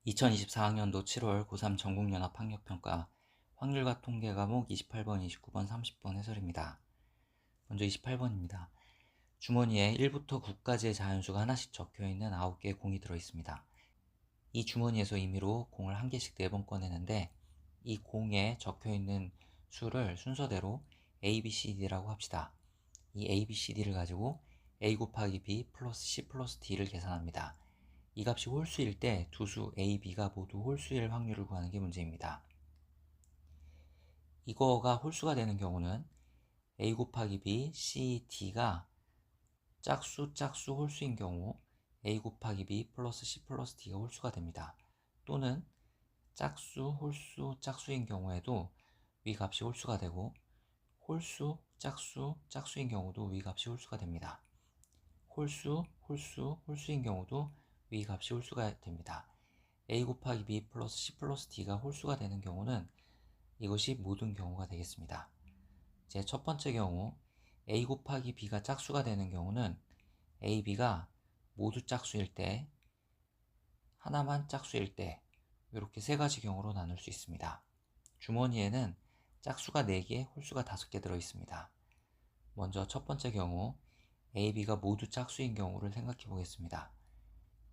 2024학년도 7월 고3 전국연합학력평가 확률과 통계 과목 28번, 29번, 30번 해설입니다. 먼저 28번입니다. 주머니에 1부터 9까지의 자연수가 하나씩 적혀있는 9개의 공이 들어있습니다. 이 주머니에서 임의로 공을 한 개씩 4번 꺼내는데 이 공에 적혀있는 수를 순서대로 A, B, C, D라고 합시다. 이 A, B, C, D를 가지고 A 곱하기 B 플러스 C 플러스 D를 계산합니다. 이 값이 홀수일 때 두 수 A, B가 모두 홀수일 확률을 구하는 게 문제입니다. 이거가 홀수가 되는 경우는 A 곱하기 B, C, D가 짝수 홀수인 경우 A 곱하기 B 플러스 C 플러스 D가 홀수가 됩니다. 또는 짝수, 홀수, 짝수인 경우에도 위 값이 홀수가 되고 홀수, 짝수인 경우도 위 값이 홀수가 됩니다. 홀수인 경우도 위 값이 홀수가 됩니다. A 곱하기 B 플러스 C 플러스 D가 홀수가 되는 경우는 이것이 모든 경우가 되겠습니다. 제 첫 번째 경우 A 곱하기 B가 짝수가 되는 경우는 A, B가 모두 짝수일 때, 하나만 짝수일 때 이렇게 세 가지 경우로 나눌 수 있습니다. 주머니에는 짝수가 4개, 홀수가 5개 들어있습니다. 먼저 첫 번째 경우 A, B가 모두 짝수인 경우를 생각해 보겠습니다.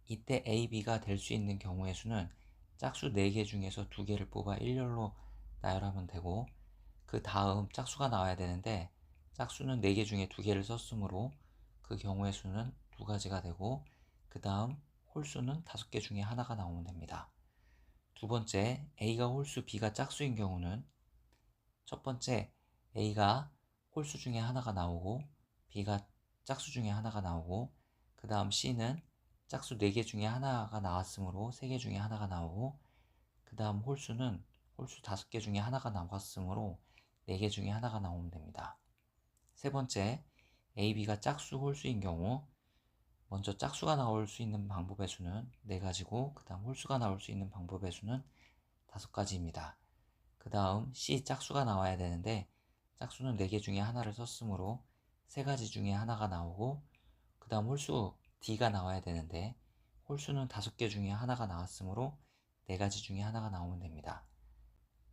이때 A, B가 될 수 있는 경우의 수는 짝수 4개 중에서 2개를 뽑아 일렬로 나열하면 되고 그 다음 짝수가 나와야 되는데 짝수는 4개 중에 2개를 썼으므로 그 경우의 수는 2가지가 되고 그 다음 홀수는 5개 중에 하나가 나오면 됩니다. 두 번째, A가 홀수, B가 짝수인 경우는 첫 번째 A가 홀수 중에 하나가 나오고 B가 짝수 중에 하나가 나오고 그 다음 C는 짝수 4개 중에 하나가 나왔으므로 3개 중에 하나가 나오고 그 다음 홀수는 홀수 5개 중에 하나가 나왔으므로 4개 중에 하나가 나오면 됩니다. 세 번째, A, B가 짝수, 홀수인 경우 먼저 짝수가 나올 수 있는 방법의 수는 4가지고 그 다음 홀수가 나올 수 있는 방법의 수는 5가지입니다. 그 다음 C 짝수가 나와야 되는데 짝수는 4개 중에 하나를 썼으므로 3가지 중에 하나가 나오고 그 다음 홀수 D가 나와야 되는데 홀수는 5개 중에 하나가 나왔으므로 4가지 중에 하나가 나오면 됩니다.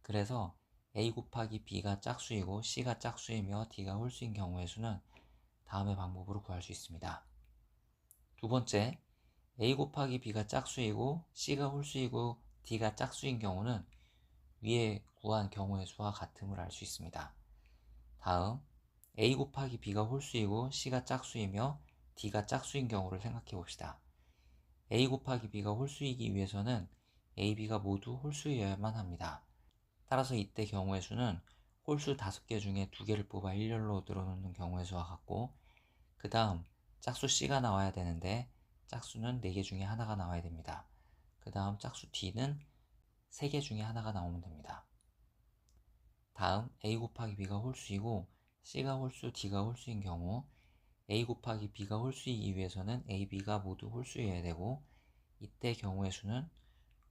그래서 A 곱하기 B가 짝수이고 C가 짝수이며 D가 홀수인 경우의 수는 다음의 방법으로 구할 수 있습니다. 두 번째, A 곱하기 B가 짝수이고 C가 홀수이고 D가 짝수인 경우는 위에 구한 경우의 수와 같음을 알 수 있습니다. 다음, A 곱하기 B가 홀수이고 C가 짝수이며 D가 짝수인 경우를 생각해 봅시다. A 곱하기 B가 홀수이기 위해서는 A, B가 모두 홀수여야만 합니다. 따라서 이때 경우의 수는 홀수 5개 중에 2개를 뽑아 일렬로 늘어놓는 경우의 수와 같고 그 다음 짝수 C가 나와야 되는데 짝수는 4개 중에 하나가 나와야 됩니다. 그 다음 짝수 D는 3개 중에 하나가 나오면 됩니다. 다음 A 곱하기 B가 홀수이고 C가 홀수, D가 홀수인 경우 A 곱하기 B가 홀수이기 위해서는 A, B가 모두 홀수여야 되고 이때 경우의 수는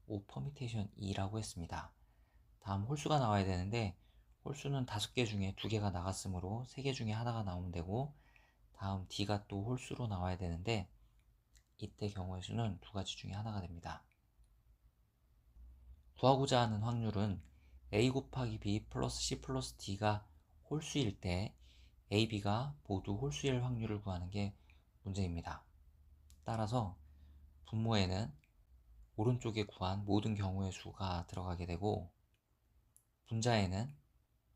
5 퍼미테이션 2라고 했습니다. 다음 홀수가 나와야 되는데 홀수는 5개 중에 2개가 나갔으므로 3개 중에 하나가 나오면 되고 다음 D가 또 홀수로 나와야 되는데 이때 경우의 수는 2가지 중에 하나가 됩니다. 구하고자 하는 확률은 A 곱하기 B 플러스 C 플러스 D가 홀수일 때 A, B가 모두 홀수일 확률을 구하는 게 문제입니다. 따라서 분모에는 오른쪽에 구한 모든 경우의 수가 들어가게 되고 분자에는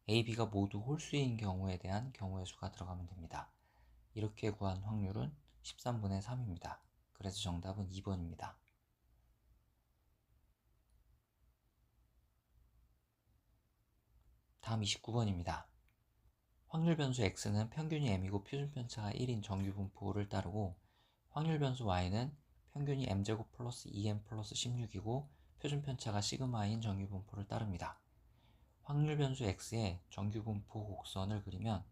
A, B가 모두 홀수인 경우에 대한 경우의 수가 들어가면 됩니다. 이렇게 구한 확률은 13분의 3입니다. 그래서 정답은 2번입니다. 다음 29번입니다. 확률 변수 x는 평균이 m이고 표준 편차가 1인 정규 분포를 따르고 확률 변수 y는 평균이 m제곱 플러스 2m 플러스 16이고 표준 편차가 시그마인 정규 분포를 따릅니다. 확률 변수 x의 정규 분포 곡선을 그리면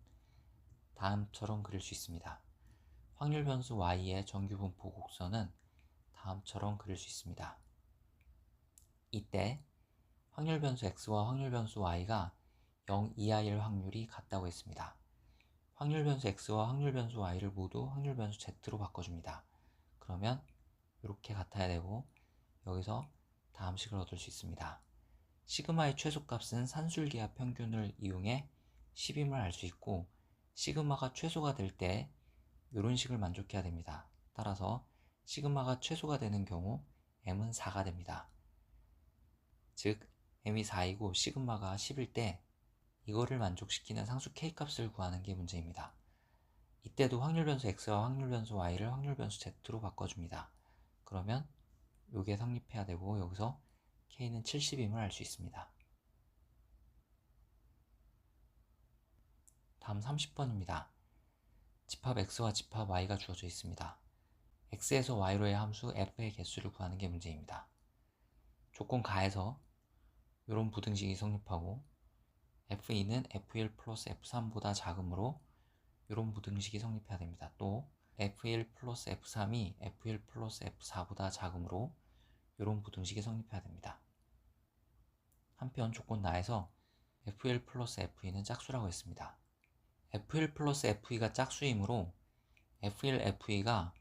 다음처럼 그릴 수 있습니다. 확률 변수 y의 정규 분포 곡선은 다음처럼 그릴 수 있습니다. 이때 확률 변수 x와 확률 변수 y가 0 이하일 확률이 같다고 했습니다. 확률 변수 x와 확률 변수 y를 모두 확률 변수 z로 바꿔줍니다. 그러면 이렇게 같아야 되고 여기서 다음 식을 얻을 수 있습니다. 시그마의 최소값은 산술기하 평균을 이용해 10임을 알 수 있고, 시그마가 최소가 될 때 이런 식을 만족해야 됩니다. 따라서 시그마가 최소가 되는 경우 m은 4가 됩니다. 즉 m이 4이고 시그마가 10일 때 이거를 만족시키는 상수 k값을 구하는 게 문제입니다. 이때도 확률변수 x와 확률변수 y를 확률변수 z로 바꿔줍니다. 그러면 이게 성립해야 되고, 여기서 k는 70임을 알 수 있습니다. 다음 30번입니다. 집합 x와 집합 y가 주어져 있습니다. x에서 y로의 함수 f의 개수를 구하는 게 문제입니다. 조건 가에서 이런 부등식이 성립하고, f2는 f1 플러스 f3보다 작으므로 이런 부등식이 성립해야 됩니다. 또 f1 플러스 f3이 f1 플러스 f4보다 작으므로 이런 부등식이 성립해야 됩니다. 한편 조건 나에서 f1 플러스 f2는 짝수라고 했습니다. f1 플러스 f2가 짝수이므로 f1, f2가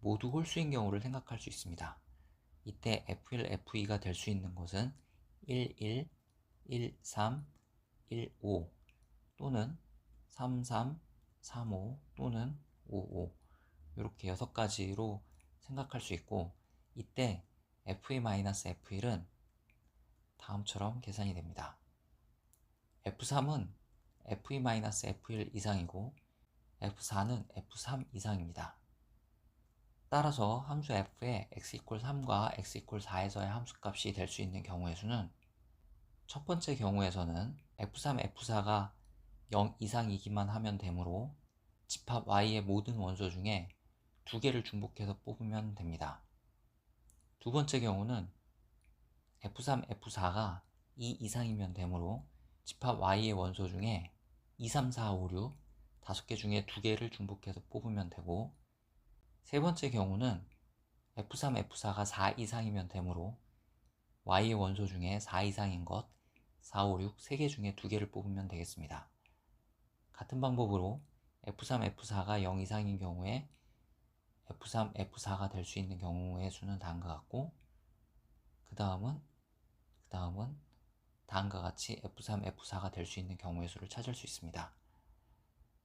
모두 홀수인 경우를 생각할 수 있습니다. 이때 f1, f2가 될 수 있는 것은 1, 1, 1, 3, 1, 5 또는 3, 3, 3, 5 또는 5, 5 이렇게 6가지로 생각할 수 있고, 이때 f2-f1은 다음처럼 계산이 됩니다. f3은 f2-f1 이상이고 f4는 f3 이상입니다. 따라서 함수 f의 x=3과 x=4에서의 함수값이 될 수 있는 경우의 수는, 첫 번째 경우에서는 f3, f4가 0 이상이기만 하면 되므로 집합 y의 모든 원소 중에 2개를 중복해서 뽑으면 됩니다. 두 번째 경우는 f3, f4가 2 이상이면 되므로 집합 y의 원소 중에 2, 3, 4, 5, 6 5개 중에 2개를 중복해서 뽑으면 되고, 세 번째 경우는 f3, f4가 4 이상이면 되므로 y의 원소 중에 4 이상인 것 4, 5, 6 3개 중에 2개를 뽑으면 되겠습니다. 같은 방법으로 f3, f4가 0 이상인 경우에 f3, f4가 될 수 있는 경우의 수는 다음과 같고, 그 다음은 다음과 같이 f3, f4가 될 수 있는 경우의 수를 찾을 수 있습니다.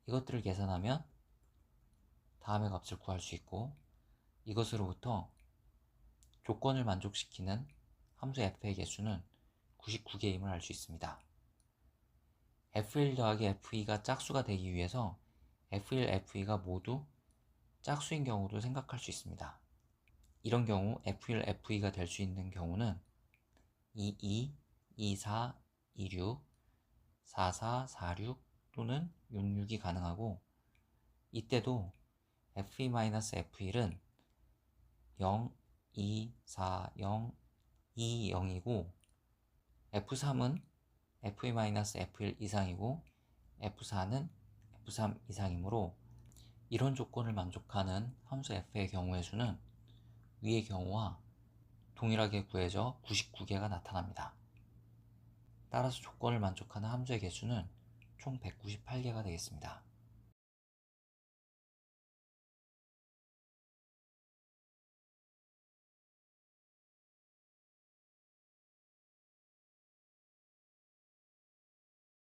이것들을 계산하면 다음의 값을 구할 수 있고, 이것으로부터 조건을 만족시키는 함수 f의 개수는 99개임을 알 수 있습니다. f1 더하기 f2가 짝수가 되기 위해서 f1, f2가 모두 짝수인 경우도 생각할 수 있습니다. 이런 경우 f1, f2가 될 수 있는 경우는 22, 24, 26, 44, 46 또는 66이 가능하고, 이때도 f2-f1은 0, 2, 4, 0, 2, 0이고, f3은 f2-f1 이상이고 f4는 f3 이상이므로 이런 조건을 만족하는 함수 f의 경우의 수는 위의 경우와 동일하게 구해져 99개가 나타납니다. 따라서 조건을 만족하는 함수의 개수는 총 198개가 되겠습니다.